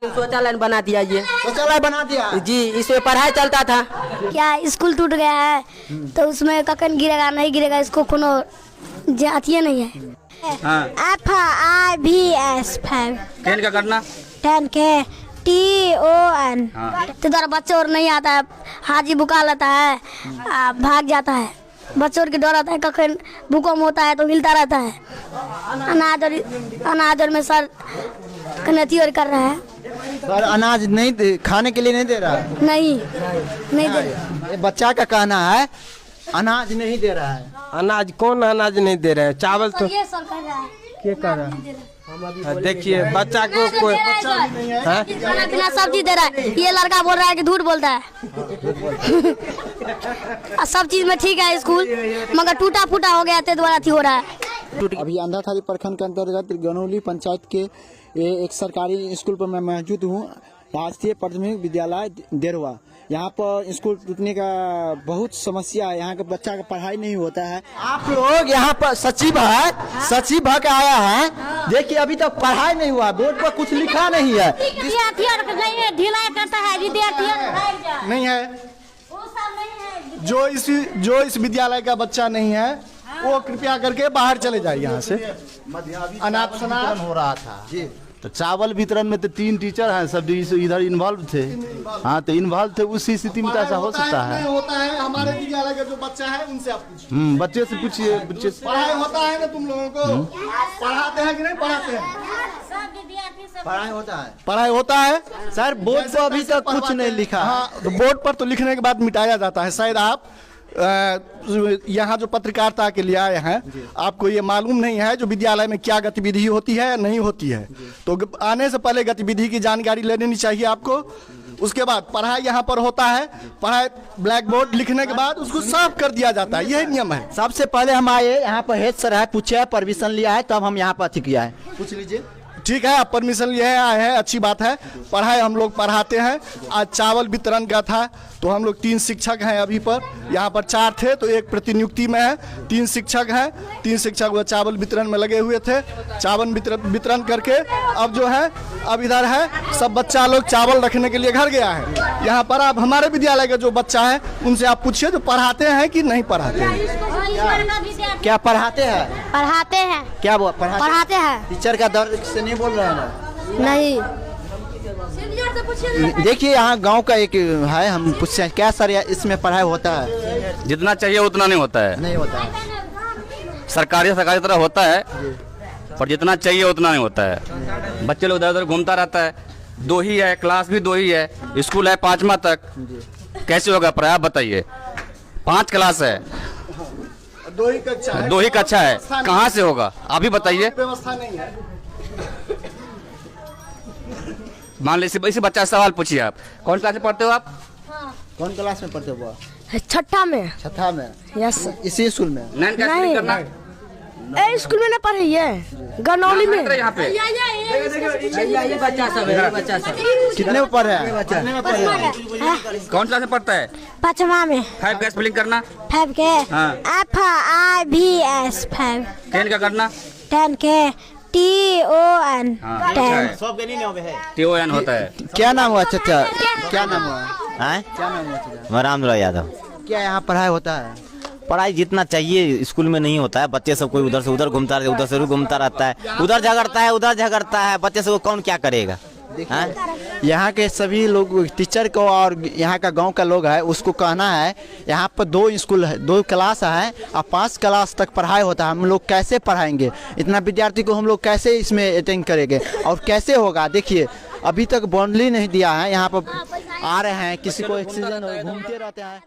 शौचालय बना दिया ये। शौचालय बना दिया जी, इसमें पढ़ाई चलता था। क्या स्कूल टूट गया है तो उसमें ककन गिरेगा नहीं गिरेगा इसको कोनो जातिये नहीं है। FIVS 5 10 का करना 10 के TON तो द्वारा बच्चों और नहीं आता है, हाजी बुका लेता है, भाग जाता है। बच्चों की डर आता है, कखन भूकंप होता है तो हिलता रहता है। अनाज और में सर कनेती और कर रहा है। सर अनाज नहीं खाने के लिए नहीं दे रहा है। नहीं दे रहा। बच्चा का कहना है अनाज नहीं दे रहा है। अनाज कौन अनाज नहीं दे रहे हैं? चावल तो ये सर कर रहा है। क्या कर रहा है? देखिए बच्चा को कोई खाना पीना सब चीज दे रहा है। ये लड़का बोल रहा है कि झूठ बोलता है। सब चीज में ठीक है स्कूल, मगर टूटा फूटा हो गया तो द्वारा हो रहा है। अभी अंधाथारी प्रखंड के अंतर्गत गनौली पंचायत के एक सरकारी स्कूल पर मैं मौजूद हूँ। राष्ट्रीय प्राथमिक विद्यालय देरवा। यहाँ पर स्कूल टूटने का बहुत समस्या है। यहाँ का बच्चा का पढ़ाई नहीं होता है। आप लोग यहाँ पर सचिव के आया है। देखिए अभी तक पढ़ाई नहीं हुआ, बोर्ड पर कुछ लिखा नहीं है। ढिलाई करता है विद्यार्थी नहीं है। जो इस विद्यालय का बच्चा नहीं है वो कृपया करके बाहर चले जाए यहाँ से। अनाथ शनाथ हो रहा था तो चावल वितरण में तो 3 टीचर हैं, सब इधर इन्वॉल्व थे। हाँ तो इन्वॉल्व थे, उसी स्थिति में ऐसा हो सकता है। होता है हमारे विद्यालय का जो बच्चा है उनसे आप पूछिए। बच्चे से पूछिए। पढ़ाई होता है ना तुम लोगों को? पढ़ाते हैं कि नहीं पढ़ाते हैं? पढ़ाई होता है सर। बोर्ड पर अभी तक कुछ नहीं लिखा। हाँ तो बोर्ड पर तो लिखने के बाद मिटाया जाता है। शायद आप यहाँ जो पत्रकारिता के लिए आए हैं आपको ये मालूम नहीं है जो विद्यालय में क्या गतिविधि होती है या नहीं होती है। तो आने से पहले गतिविधि की जानकारी लेनी चाहिए आपको। उसके बाद पढ़ाई यहाँ पर होता है। पढ़ाई ब्लैक बोर्ड लिखने के बाद उसको साफ कर दिया जाता है, यही नियम है। सबसे पहले हम आए यहाँ पर, हेड सर है, पूछे परमिशन लिया है तब हम यहाँ पर अति किया है। पूछ लीजिए। ठीक है, आप परमिशन लिए आए हैं, अच्छी बात है। पढ़ाई हम लोग पढ़ाते हैं। आज चावल वितरण का था तो हम लोग 3 शिक्षक हैं अभी पर। यहाँ पर 4 थे तो एक प्रतिनियुक्ति में है। 3 शिक्षक हैं। 3 शिक्षक वो चावल वितरण में लगे हुए थे। चावल वितरण करके अब जो है अब इधर है सब बच्चा लोग चावल रखने के लिए घर गया है। यहाँ पर आप हमारे विद्यालय का जो बच्चा है उनसे आप पूछिए जो पढ़ाते हैं कि नहीं पढ़ाते हैं। क्या पढ़ाते हैं? पढ़ाते हैं। क्या पढ़ाते हैं। टीचर का दर्द से नहीं बोल रहे हैं ना? नहीं। देखिए यहाँ गांव का एक है, हम पूछते हैं क्या सर इसमें पढ़ाई होता है? जितना चाहिए उतना नहीं होता है। नहीं होता है। सरकारी तरह होता है पर जितना चाहिए उतना नहीं होता है। बच्चे लोग इधर उधर घूमता रहता है। 2 ही है, क्लास भी 2 ही है, स्कूल है 5वां तक। कैसे होगा पढ़ाई आप बताइए? 5 क्लास है, 2 ही कक्षा है, कहाँ से होगा आप ही बताइए? व्यवस्था नहीं है। मान लीजिए इसी बच्चा से सवाल पूछिए। आप कौन क्लास में पढ़ते हो? आप कौन क्लास में पढ़ते हो? 6ठा में। 6ठा में? यस। इसी स्कूल में? 9 का स्पेलिंग करना। स्कूल में ना पढ़े है, गनौली में। यहाँ पे ये बच्चा सब है, बच्चा सब। कितने में पढ़ रहे हैं? कौन क्लास में पढ़ता है? 5वां में। 5 का स्पेलिंग करना। 5 के FIVS 5 10 का करना 10 के TON 10 TON होता है। क्या नाम हुआ चाचा? क्या नाम हुआ? क्या नाम हुआ? रामराव यादव। क्या यहाँ पढ़ाई होता है? पढ़ाई जितना चाहिए स्कूल में नहीं होता है। बच्चे सब कोई उधर से उधर घूमता रहता है, उधर से घूमता रहता है, उधर झगड़ता है। बच्चे से कौन क्या करेगा? यहाँ के सभी लोग टीचर को और यहाँ का गांव का लोग है उसको कहना है यहाँ पर 2 स्कूल है, 2 क्लास है और 5 क्लास तक पढ़ाई होता है। हम लोग कैसे पढ़ाएंगे? इतना विद्यार्थी को हम लोग कैसे इसमें अटेंड करेंगे और कैसे होगा? देखिए अभी तक बाउंड्री नहीं दिया है। यहाँ पर आ रहे हैं, किसी को एक्सीडेंट घूमते रहते हैं।